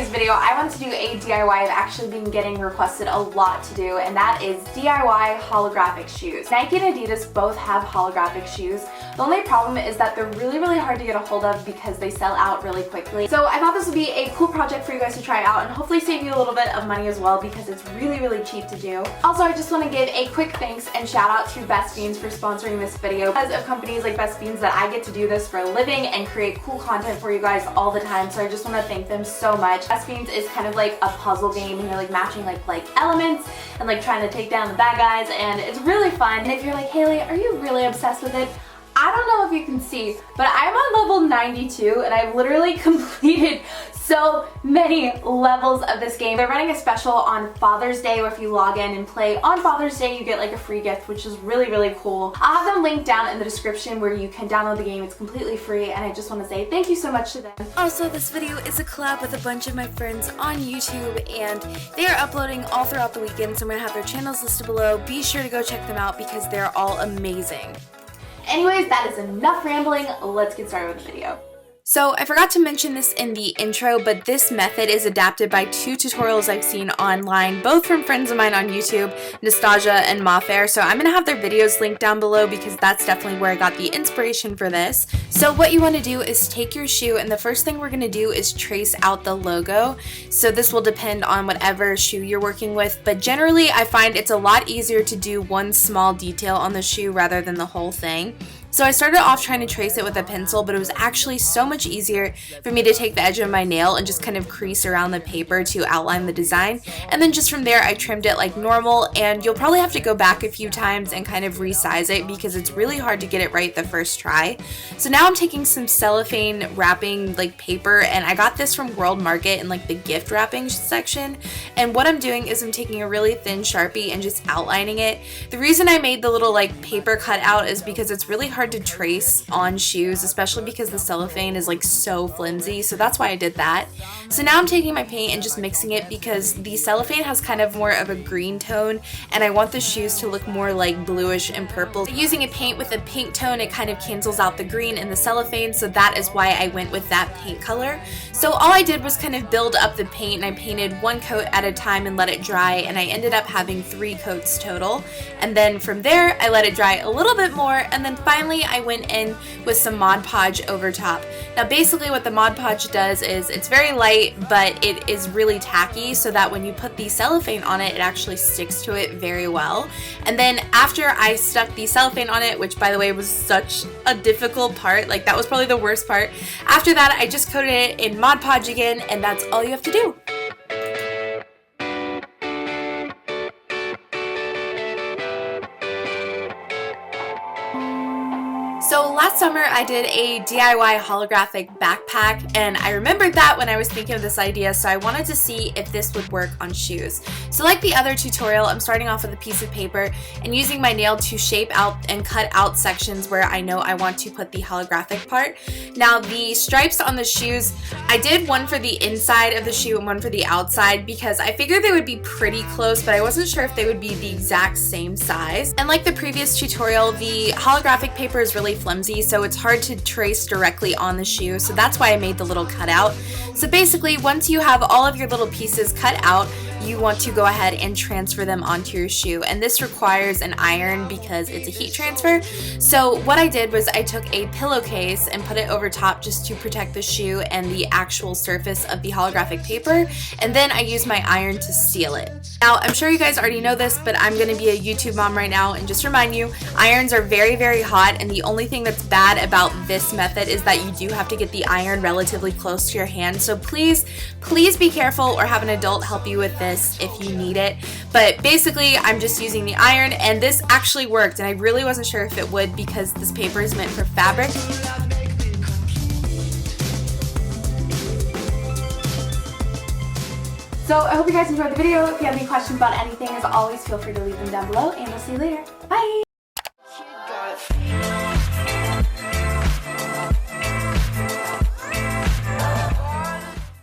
today's video, I want to do a DIY I've actually been getting requested a lot to do, and that is DIY holographic shoes. Nike and Adidas both have holographic shoes. The only problem is that they're really hard to get a hold of because they sell out really quickly. So I thought this would be a cool project for you guys to try out and hopefully save you a little bit of money as well because it's really cheap to do. Also, I just want to give a quick thanks and shout out to Best Fiends for sponsoring this video. Because of companies like Best Fiends that I get to do this for a living and create cool content for you guys all the time, so I just want to thank them so much. Best Fiends is kind of like a puzzle game and you're like matching like elements and like trying to take down the bad guys, and it's really fun. And if you're like, Haley, are you really obsessed with it? I don't know if you can see, but I'm on level 92 and I've literally completed so many levels of this game. They're running a special on Father's Day where if you log in and play on Father's Day, you get like a free gift, which is really cool. I'll have them linked down in the description where you can download the game. It's completely free, and I just want to say thank you so much to them. Also, this video is a collab with a bunch of my friends on YouTube, and they are uploading all throughout the weekend, so I'm going to have their channels listed below. Be sure to go check them out because they're all amazing. Anyways, that is enough rambling. Let's get started with the video. So I forgot to mention this in the intro, but this method is adapted by two tutorials I've seen online, both from friends of mine on YouTube, Nastasia and Mafair. So I'm going to have their videos linked down below because that's definitely where I got the inspiration for this. So what you want to do is take your shoe, and the first thing we're going to do is trace out the logo. So this will depend on whatever shoe you're working with, but generally I find it's a lot easier to do one small detail on the shoe rather than the whole thing. So I started off trying to trace it with a pencil, but it was actually so much easier for me to take the edge of my nail and just kind of crease around the paper to outline the design. And then just from there, I trimmed it like normal, and you'll probably have to go back a few times and kind of resize it because it's really hard to get it right the first try. So now I'm taking some cellophane wrapping like paper, and I got this from World Market in like the gift wrapping section. And what I'm doing is I'm taking a really thin Sharpie and just outlining it. The reason I made the little like paper cutout is because it's really hard to trace on shoes, especially because the cellophane is like so flimsy, so that's why I did that. So now I'm taking my paint and just mixing it because the cellophane has kind of more of a green tone, and I want the shoes to look more like bluish and purple. Using a paint with a pink tone, it kind of cancels out the green in the cellophane, so that is why I went with that paint color. So all I did was kind of build up the paint, and I painted one coat at a time and let it dry, and I ended up having 3 coats total. And then from there I let it dry a little bit more, and then finally I went in with some Mod Podge over top. Now basically what the Mod Podge does is it's very light, but it is really tacky, so that when you put the cellophane on it, it actually sticks to it very well. And then after I stuck the cellophane on it, which by the way was such a difficult part, like that was probably the worst part, after that I just coated it in Mod Podge again, and that's all you have to do. So last summer I did a DIY holographic backpack, and I remembered that when I was thinking of this idea, so I wanted to see if this would work on shoes. So like the other tutorial, I'm starting off with a piece of paper and using my nail to shape out and cut out sections where I know I want to put the holographic part. Now the stripes on the shoes, I did one for the inside of the shoe and one for the outside because I figured they would be pretty close, but I wasn't sure if they would be the exact same size. And like the previous tutorial, the holographic paper is really flimsy, so it's hard to trace directly on the shoe, so that's why I made the little cutout. So basically, once you have all of your little pieces cut out, you want to go ahead and transfer them onto your shoe, and this requires an iron because it's a heat transfer. So what I did was I took a pillowcase and put it over top just to protect the shoe and the actual surface of the holographic paper, and then I used my iron to seal it. Now I'm sure you guys already know this, but I'm going to be a YouTube mom right now and just remind you, irons are very hot, and the only thing that's bad about this method is that you do have to get the iron relatively close to your hand, so please be careful or have an adult help you with this if you need it. But basically I'm just using the iron, and this actually worked, and I really wasn't sure if it would because this paper is meant for fabric. So I hope you guys enjoyed the video. If you have any questions about anything, as always, feel free to leave them down below, and we'll see you later. Bye!